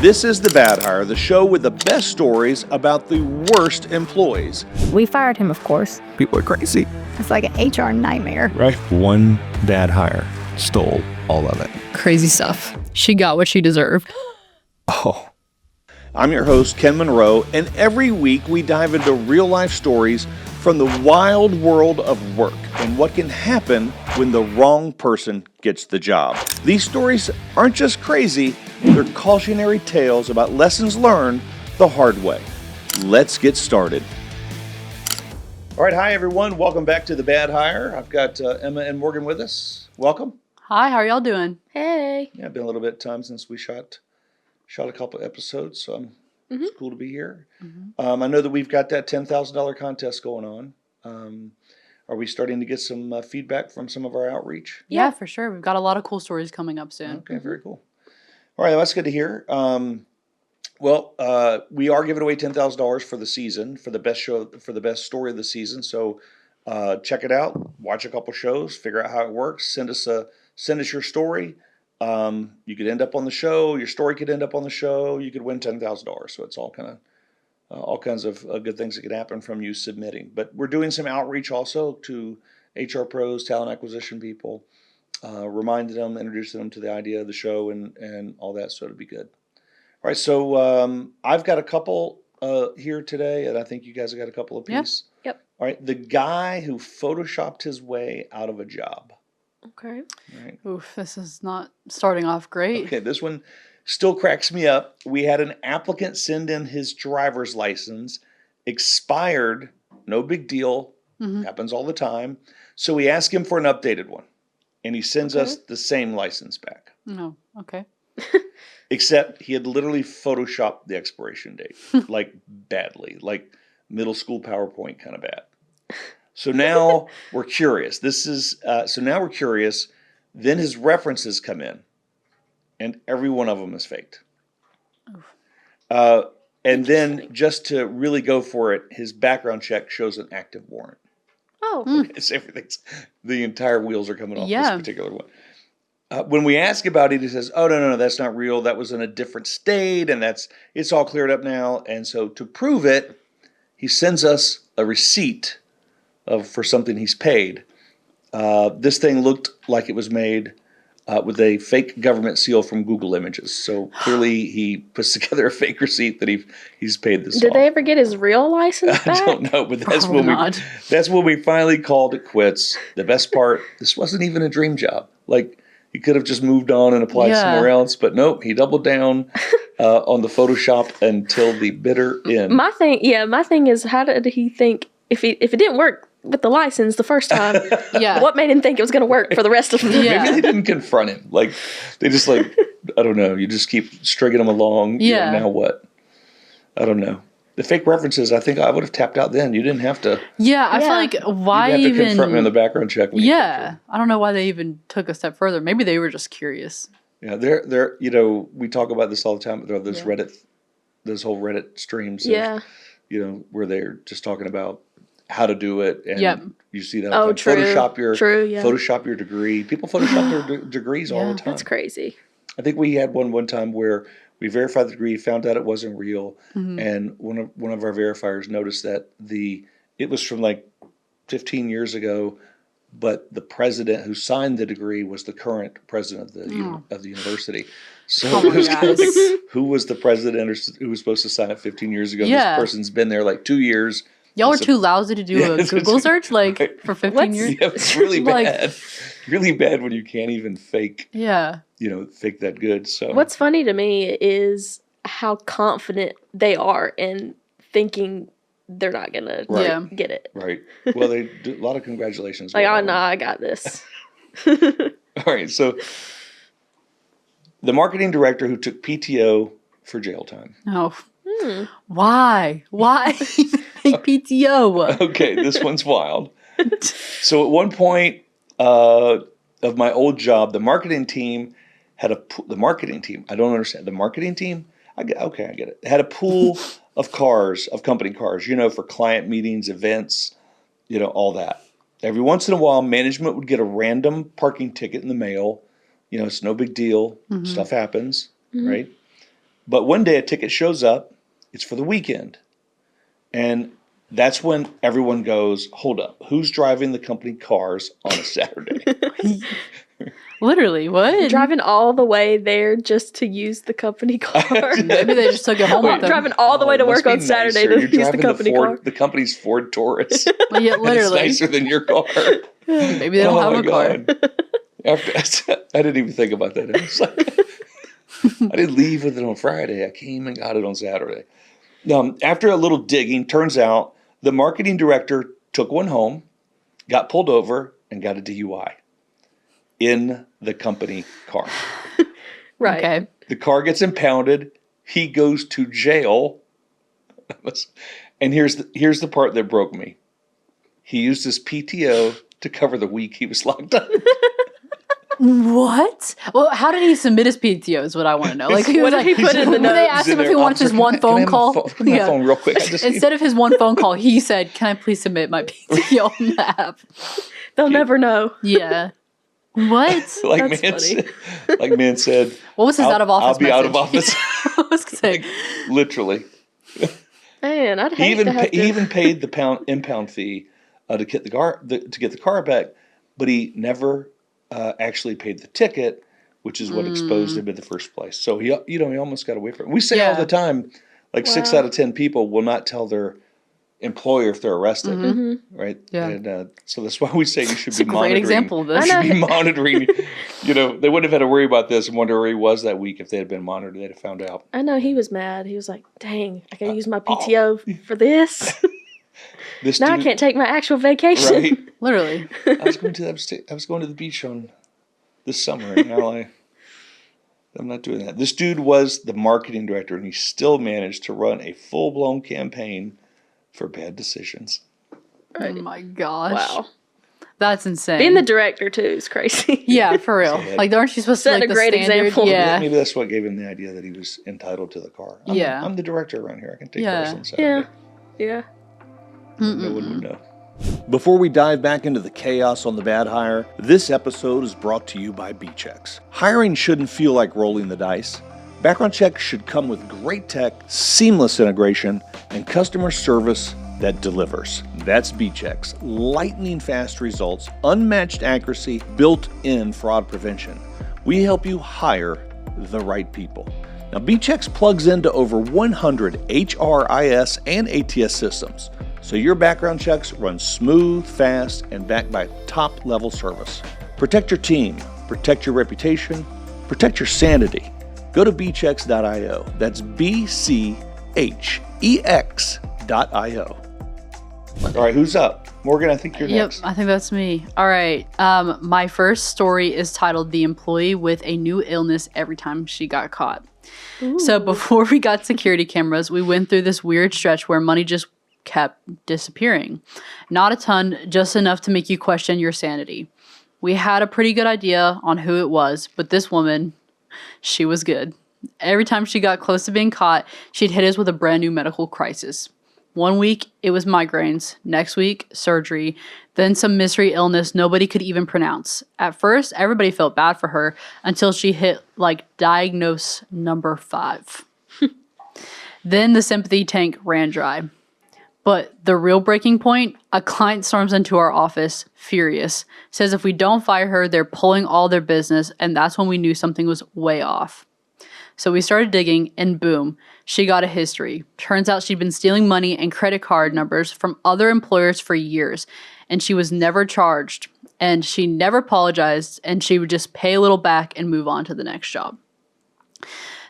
This is The Bad Hire, the show with the best stories about the worst employees. We fired him, of course. People are crazy. It's like an HR nightmare. Right. One bad hire stole all of it. Crazy stuff. She got what she deserved. Oh. I'm your host, Ken Monroe, and every week we dive into real-life stories from the wild world of work and what can happen when the wrong person gets the job. These stories aren't just crazy, they're cautionary tales about lessons learned the hard way. Let's get started. All right, hi everyone. Welcome back to The Bad Hire. I've got Emma and Morgan with us. Welcome. Hi, how are y'all doing? Hey. Yeah, been a little bit of time since we shot a couple episodes, so it's cool to be here. I know that we've got that $10,000 contest going on. Are we starting to get some feedback from some of our outreach? Yeah, for sure. We've got a lot of cool stories coming up soon. Okay, very cool. All right, that's good to hear. We are giving away $10,000 for the season, for the best show, for the best story of the season. So check it out, watch a couple shows, figure out how it works. Send us your story. You could end up on the show. Your story could end up on the show. You could win $10,000. So it's all kinds of good things that could happen from you submitting. But we're doing some outreach also to HR pros, talent acquisition people, reminding them, introducing them to the idea of the show and all that. So it'd be good. All right. So I've got a couple here today, and I think you guys have got a couple apiece. Yep. All right. The guy who photoshopped his way out of a job. Okay. Right. Oof, this is not starting off great. Okay, this one still cracks me up. We had an applicant send in his driver's license, expired, no big deal, happens all the time. So we asked him for an updated one, and he sends us the same license back. No, okay. Except he had literally photoshopped the expiration date, like badly, like middle school PowerPoint kind of bad. So now we're curious. Now we're curious. Then his references come in, and every one of them is faked. And then just to really go for it, his background check shows an active warrant. Oh. It's the entire wheels are coming off Yeah. this particular one. When we ask about it, he says, "Oh no, that's not real. That was in a different state, and it's all cleared up now." And so to prove it, he sends us a receipt for something he's paid. This thing looked like it was made with a fake government seal from Google Images. So clearly he puts together a fake receipt that he's paid this Did off. they ever get his real license back? I don't know, but that's Probably when not. that's when we finally called it quits. The best part, this wasn't even a dream job. Like, he could have just moved on and applied somewhere else, but nope, he doubled down on the Photoshop until the bitter end. My thing is, how did he think if it didn't work with the license the first time? Yeah. What made him think it was going to work for the rest of the Yeah. Maybe they didn't confront him. Like, they just I don't know. You just keep stringing them along. Yeah. Now what? I don't know. The fake references, I think I would have tapped out then. You didn't have to. Yeah, I feel Yeah. like You why have to even? confront me on the background check. When you Yeah, I don't know why they even took a step further. Maybe they were just curious. Yeah, they're we talk about this all the time. There are those those whole Reddit streams. Yeah. Where they're just talking about how to do it, and Yep. you see that. Oh, all the time. true. True, yeah. Photoshop your degree. People Photoshop their degrees all the time. That's crazy. I think we had one time where we verified the degree, found out it wasn't real, and one of our verifiers noticed that it was from like 15 years ago, but the president who signed the degree was the current president of the university. So Oh my it was kind of gosh. like, who was the president or who was supposed to sign it 15 years ago? Yeah. This person's been there like 2 years. Y'all were So- too lousy to do Yeah, a Google search right. for 15 years. Yeah, it's really Like- bad. Really bad when you can't even fake Yeah. fake that good. So What's funny to me is how confident they are in thinking they're not going to Right. Yeah. get it. right. Well, they do a lot of congratulations. Like, go oh, on. no, I got this. All right, so the marketing director who took PTO for jail time. Oh. Why? Why take PTO? Okay, this one's wild. So at one point of my old job, the marketing team had the marketing team. I don't understand the marketing team. I get it. Had a pool of cars, of company cars, for client meetings, events, all that. Every once in a while, management would get a random parking ticket in the mail. It's no big deal. Stuff happens, right? But one day a ticket shows up. It's for the weekend. And that's when everyone goes, hold up, who's driving the company cars on a Saturday? Literally, what? Driving all the way there just to use the company car. Maybe they just took it home with them. Driving all the way to it must work on be Saturday nicer. to You're use the driving company car. The company's Ford Taurus. Yeah, And it's literally. nicer than your car. Maybe they don't have a car. I didn't even think about that. It was like, I didn't leave with it on Friday. I came and got it on Saturday. After a little digging, turns out the marketing director took one home, got pulled over, and got a DUI in the company car. Right. Okay. The car gets impounded. He goes to jail. And here's the part that broke me. He used his PTO to cover the week he was locked up. What? Well, how did he submit his PTO is what I want to know. Like, he was What did like, he put in the when they notes? asked him if he wanted his one phone call. Can I have my phone real quick? I just Instead of his one phone call, he said, "Can I please submit my PTO on the app?" They'll never know. Yeah. What? like That's man funny. said, like man said. What was his out of office I'll be out of message? office. I was gonna say, Literally. Man, I'd He hate to have he even paid the impound fee to get the car back, but he never actually paid the ticket, which is what exposed him in the first place. So he almost got away from it. We say all Yeah. the time, like 6 Wow. out of 10 people will not tell their employer if they're arrested, right? Yeah. And so that's why we say you should it's be a great monitoring. example of You this. should be monitoring. They wouldn't have had to worry about this and wonder where he was that week if they had been monitored. They'd have found out. I know he was mad. He was like, dang, I gotta use my PTO for this. This Now I dude- can't take my actual vacation. Right? Literally. I was going to the beach on this summer in LA. I'm not doing that. This dude was the marketing director, and he still managed to run a full-blown campaign for bad decisions. Oh my gosh. Wow. That's insane. Being the director too is crazy. yeah, for real. Sad. Like, aren't you supposed to Setting like a the great standard? example. Yeah. Maybe that's what gave him the idea that he was entitled to the car. Yeah. I'm the director around here. I can take Yeah. cars on Saturday. Yeah. No one would know. Before we dive back into the chaos on the bad hire, this episode is brought to you by BChex. Hiring shouldn't feel like rolling the dice. Background checks should come with great tech, seamless integration, and customer service that delivers. That's BChex. Lightning fast results, unmatched accuracy, built-in fraud prevention. We help you hire the right people. Now, BChex plugs into over 100 HRIS and ATS systems, so your background checks run smooth, fast, and backed by top-level service. Protect your team, protect your reputation, protect your sanity. Go to bchex.io. That's BCHEX.io. All right, who's up? Morgan, I think you're Yep, next. I think that's me. All right. My first story is titled "The Employee with a New Illness Every Time She Got Caught." So before we got security cameras, we went through this weird stretch where money just kept disappearing. Not a ton, just enough to make you question your sanity. We had a pretty good idea on who it was, but this woman, she was good. Every time she got close to being caught, she'd hit us with a brand new medical crisis. One week, it was migraines. Next week, surgery. Then some mystery illness nobody could even pronounce. At first, everybody felt bad for her until she hit, diagnose number 5. Then the sympathy tank ran dry. But the real breaking point, a client storms into our office, furious, says if we don't fire her, they're pulling all their business, and that's when we knew something was way off. So we started digging, and boom, she got a history. Turns out she'd been stealing money and credit card numbers from other employers for years, and she was never charged, and she never apologized, and she would just pay a little back and move on to the next job.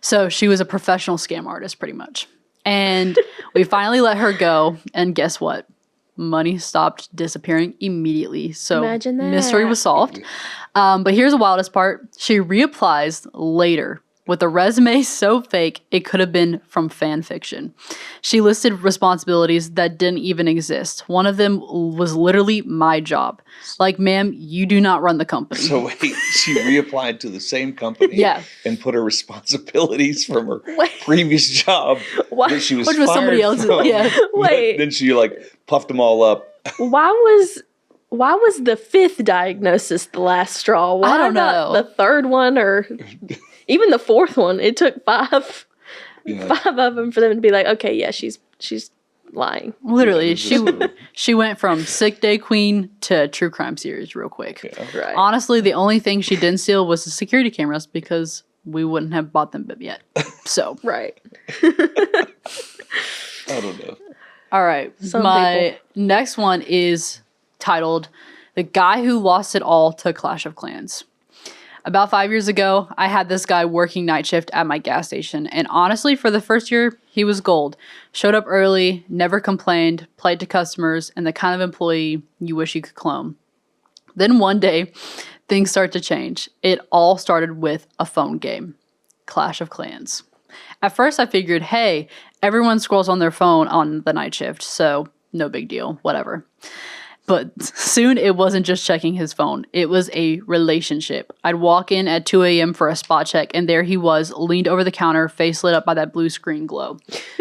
So she was a professional scam artist, pretty much. And we finally let her go, and guess what? Money stopped disappearing immediately. So Imagine that. mystery was solved. But here's the wildest part. She reapplies later with a resume so fake it could have been from fan fiction. She listed responsibilities that didn't even exist. One of them was literally my job. Like, ma'am, you do not run the company. So wait, she reapplied to the same company Yeah. and put her responsibilities from her Wait. previous job Why- that she was Which was somebody fired else's. from. Yeah. Wait. Then she puffed them all up. Why was the 5th diagnosis the last straw? Why I don't not know. the 3rd one or even the 4th one? It took 5. Yeah. 5 of them for them to be like, okay, yeah, she's lying. Literally, Yeah, she went from sick day queen to true crime series real quick. Yeah. Right. Honestly, the only thing she didn't steal was the security cameras because we wouldn't have bought them yet. So, Right. I don't know. all right. Some My next one is titled "The Guy Who Lost It All to Clash of Clans." About 5 years ago, I had this guy working night shift at my gas station, and honestly, for the first year, he was gold. Showed up early, never complained, played to customers, and the kind of employee you wish you could clone. Then one day, things start to change. It all started with a phone game, Clash of Clans. At first, I figured, hey, everyone scrolls on their phone on the night shift, so no big deal, whatever. But soon it wasn't just checking his phone. It was a relationship. I'd walk in at 2 a.m. for a spot check, and there he was, leaned over the counter, face lit up by that blue screen glow,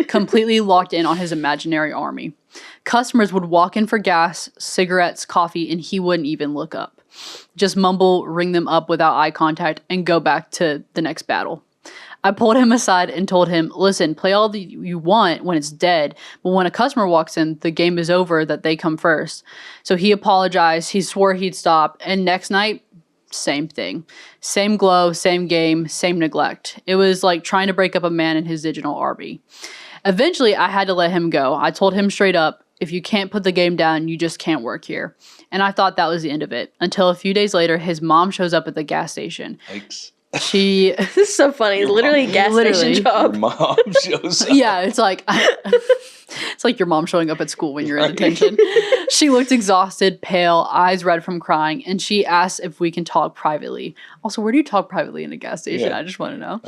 completely locked in on his imaginary army. Customers would walk in for gas, cigarettes, coffee, and he wouldn't even look up. Just mumble, ring them up without eye contact, and go back to the next battle. I pulled him aside and told him, listen, play all you want when it's dead, but when a customer walks in, the game is over, that they come first. So he apologized, he swore he'd stop, and next night, same thing. Same glow, same game, same neglect. It was like trying to break up a man in his digital RV. Eventually, I had to let him go. I told him straight up, if you can't put the game down, you just can't work here. And I thought that was the end of it, until a few days later, his mom shows up at the gas station. Yikes. She... This is so funny. Literally a gas station Your job. mom shows up. Yeah, it's like it's like your mom showing up at school when you're in detention. She looked exhausted, pale, eyes red from crying, and she asked if we can talk privately. Also, where do you talk privately in a gas station? Yeah. I just want to know.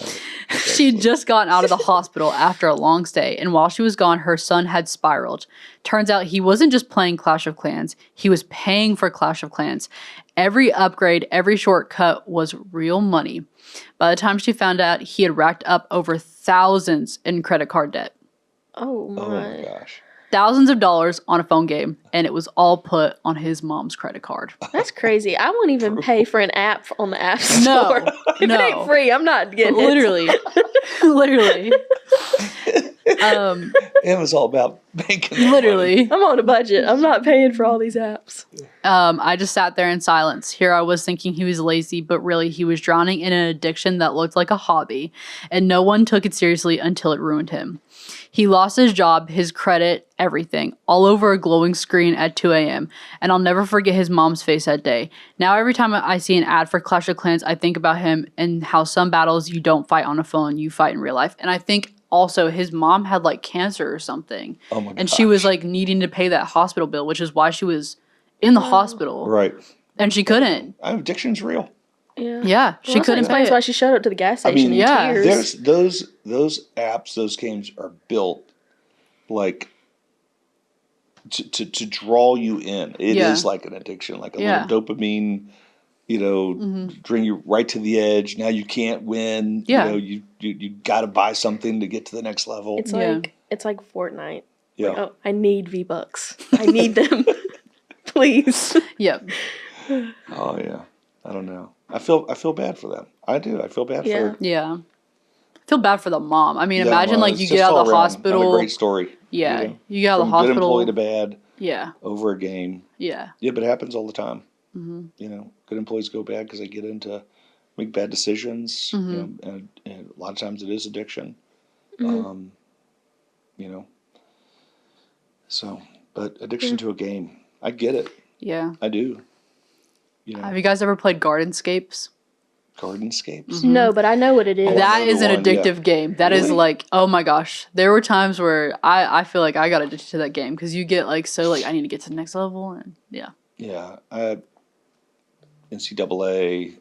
She'd just gotten out of the hospital after a long stay, and while she was gone, her son had spiraled. Turns out he wasn't just playing Clash of Clans, he was paying for Clash of Clans. Every upgrade, every shortcut was real money. By the time she found out, he had racked up over thousands in credit card debt. Oh Oh my my. gosh. Thousands of dollars on a phone game, and it was all put on his mom's credit card. That's crazy. I won't even pay for an app on the app No, store. If it ain't no. free, I'm not getting it. Literally. Literally. It was all about making that money. Literally. I'm on a budget. I'm not paying for all these apps. I just sat there in silence. Here I was thinking he was lazy, but really he was drowning in an addiction that looked like a hobby, and no one took it seriously until it ruined him. He lost his job, his credit, everything, all over a glowing screen at 2 a.m., and I'll never forget his mom's face that day. Now every time I see an ad for Clash of Clans, I think about him and how some battles you don't fight on a phone, you fight in real life. And I think also his mom had like cancer or something. Oh my and she was gosh. like needing to pay that hospital bill, which is why she was in the hospital. Right. And she couldn't. Addiction's real. Yeah. Yeah, she Well, that couldn't pay explains it. why she showed up to the gas I station mean, in yeah. tears. There's those apps, those games are built like to draw you in. It is Yeah. like an addiction, like a Yeah. little dopamine, bring you right to the edge. Now you can't win. Yeah. You got to buy something to get to the next level. Yeah. It's like Fortnite. Yeah. Like, oh, I need V-Bucks. I need them. Please. Yep. Oh yeah. I don't know. I feel bad for them. I do. I feel bad Yeah. for. Yeah. I feel bad for the mom. I mean, Yeah, imagine well, like it's you just get out all of the around. hospital. Not a great story. Yeah. you know, You get out of the from good hospital. employee to bad Yeah. over a game. Yeah. Yeah, but it happens all the time. Mm-hmm. Good employees go bad because they get into make bad decisions. Mm-hmm. And a lot of times it is addiction. Mm-hmm. So, but addiction to a game, I get it. Yeah. I do. Have you guys ever played GardenScapes? GardenScapes. No, but I know what it is. Oh, That I know is the an one, yeah. addictive game. That is Really? like, oh my gosh. There were times where I feel like I got addicted to that game because you get like so like I need to get to the next level and yeah. Yeah, NCAA.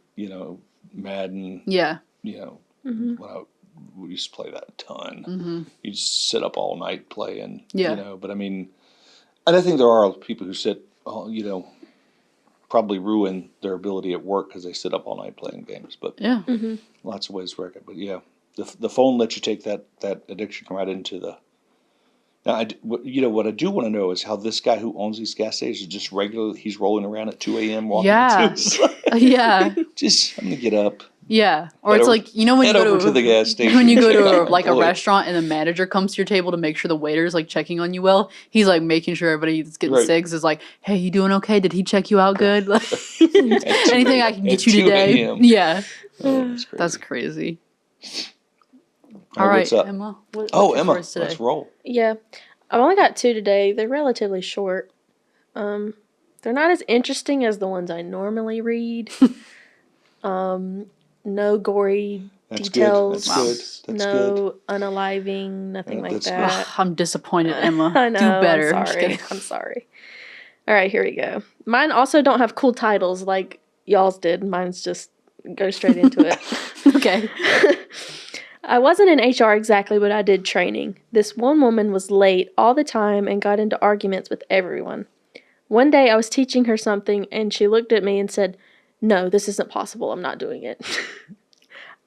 Madden. Yeah. We used to play that a ton. Mm-hmm. You just sit up all night playing. Yeah. But I mean, and I think there are people who sit, probably ruin their ability at work because they sit up all night playing games. But Yeah. lots of ways to wreck it. But yeah, the phone lets you take that addiction right into the. Now, what I do want to know is how this guy who owns these gas stations he's rolling around at 2 a.m. walking. Yeah. too. Yeah. Just I'm gonna get up, Yeah, or Head it's over- like when you head go over to the gas station. when you go check to on a, like a employee. restaurant and the manager comes to your table to make sure the waiter's like checking on you well. He's like making sure everybody that's getting Right. cigs is like, hey, you doing okay? Did he check you out good? Like, anything I can get At you 2 today? a.m.. Yeah, Oh, that's crazy. All All right, right, what's up? Emma. What's Oh, your Emma, stories today? let's roll. Yeah. I've only got 2 today. They're relatively short. They're not as interesting as the ones I normally read. No gory That's details. good. That's good. That's no good. unaliving, nothing like that's that. Ugh, I'm disappointed, Emma. I know. Do better. I'm just sorry. kidding. I'm sorry. All right, here we go. Mine also don't have cool titles like y'all's did. Mine's just go straight into it. Okay. I wasn't in HR exactly, but I did training. This one woman was late all the time and got into arguments with everyone. One day I was teaching her something and she looked at me and said, "No, this isn't possible. I'm not doing it."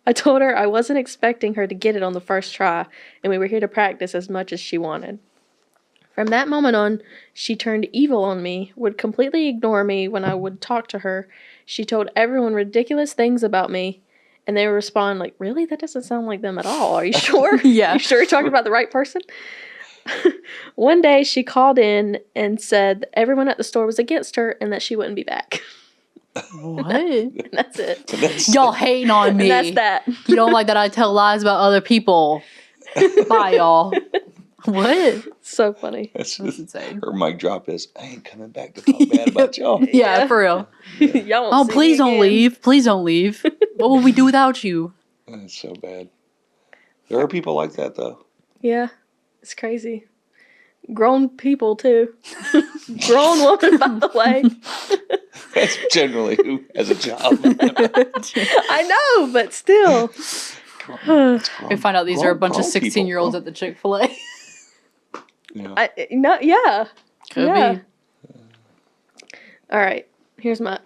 I told her I wasn't expecting her to get it on the first try, and we were here to practice as much as she wanted. From that moment on, she turned evil on me, would completely ignore me when I would talk to her. She told everyone ridiculous things about me, and they would respond like, "Really? That doesn't sound like them at all. Are you sure? Yeah. You sure you're talking about the right person?" One day, she called in and said that everyone at the store was against her and that she wouldn't be back. What? And that's it. Y'all hating on me. And that's that. You don't like that I tell lies about other people. Bye, y'all. What? So funny. That's insane. Her mic drop is, I ain't coming back to talk bad about y'all. Yeah, Yeah. for real. Y'all won't Oh, see please me don't again. leave. Please don't leave. What will we do without you? That's so bad. There are people like that, though. Yeah, it's crazy. Grown people, too. Grown woman, by the way. That's generally who has a job. I know, but still. We find out these are a bunch of 16-year-olds at the Chick-fil-A. Yeah. Yeah. Could Yeah. be. All right. Here's my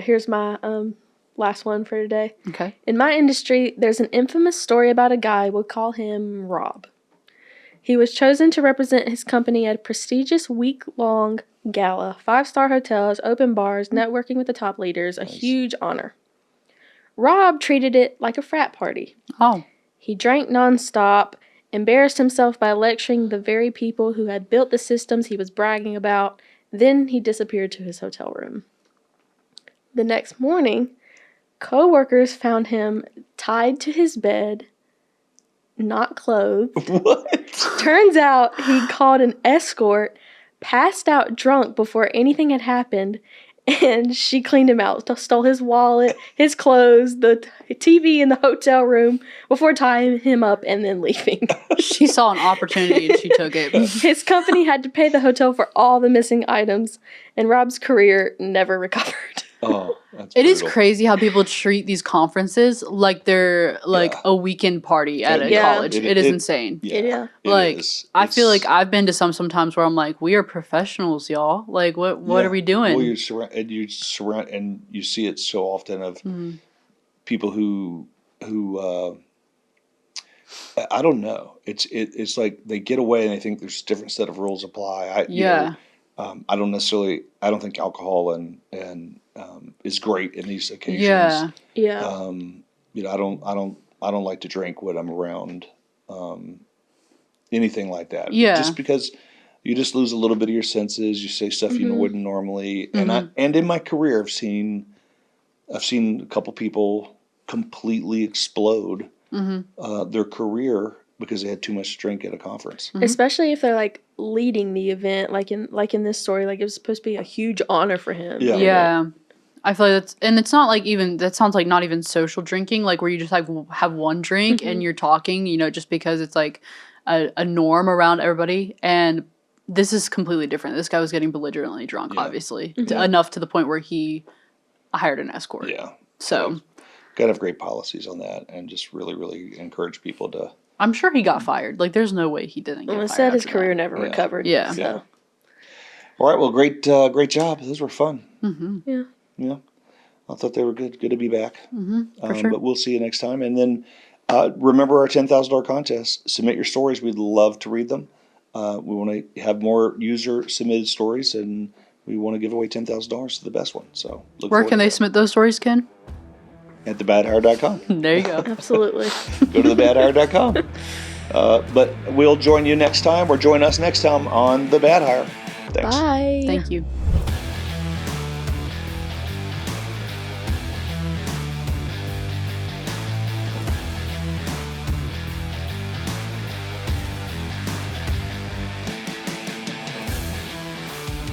last one for today. Okay. In my industry, there's an infamous story about a guy. We'll call him Rob. He was chosen to represent his company at a prestigious week-long gala, 5-star hotels, open bars, networking with the top leaders, a huge honor. Rob treated it like a frat party. Oh. He drank nonstop, embarrassed himself by lecturing the very people who had built the systems he was bragging about. Then he disappeared to his hotel room. The next morning, co-workers found him tied to his bed, not clothed. What? Turns out he called an escort, passed out drunk before anything had happened, and she cleaned him out, stole his wallet, his clothes, the TV in the hotel room before tying him up and then leaving. She saw an opportunity and she took it. His company had to pay the hotel for all the missing items, and Rob's career never recovered. Oh, that's It is brutal. crazy how people treat these conferences like they're like Yeah. a weekend party at a Yeah. college. It is insane. Yeah. It Like, is. I feel It's- like I've been to sometimes where I'm like, we are professionals, y'all. Like, what yeah. are we doing? Well, you surround, and you see it so often of Mhm. people who I don't know. It's like they get away and they think there's a different set of rules apply. Yeah. I don't think alcohol and is great in these occasions. Yeah. Yeah. I don't like to drink when I'm around anything like that. Yeah. Just because you just lose a little bit of your senses. You say stuff you wouldn't normally. And in my career, I've seen a couple people completely explode their career because they had too much to drink at a conference. Especially if they're like leading the event, like in this story, like it was supposed to be a huge honor for him. Yeah. Yeah. I feel like it's not like even, that sounds like not even social drinking, like where you just like have one drink and you're talking, just because it's like a norm around everybody. And this is completely different. This guy was getting belligerently drunk, obviously, enough to the point where he hired an escort. Yeah. So Gotta have great policies on that and just really, really encourage people to. I'm sure he got fired. Like, there's no way he didn't get Well, it fired. said his after career that. never recovered. Yeah. So. Yeah. All right. Well, great job. Those were fun. Yeah. Yeah. I thought they were good. Good to be back. For sure. But we'll see you next time. And then remember our $10,000 contest. Submit your stories. We'd love to read them. We want to have more user submitted stories, and we want to give away $10,000 to the best one. So Where can they submit those stories, Ken? at thebadhire.com. There you go. Absolutely. Go to thebadhire.com. But we'll join you next time, or join us next time on The Bad Hire. Thanks. Bye. Thank you.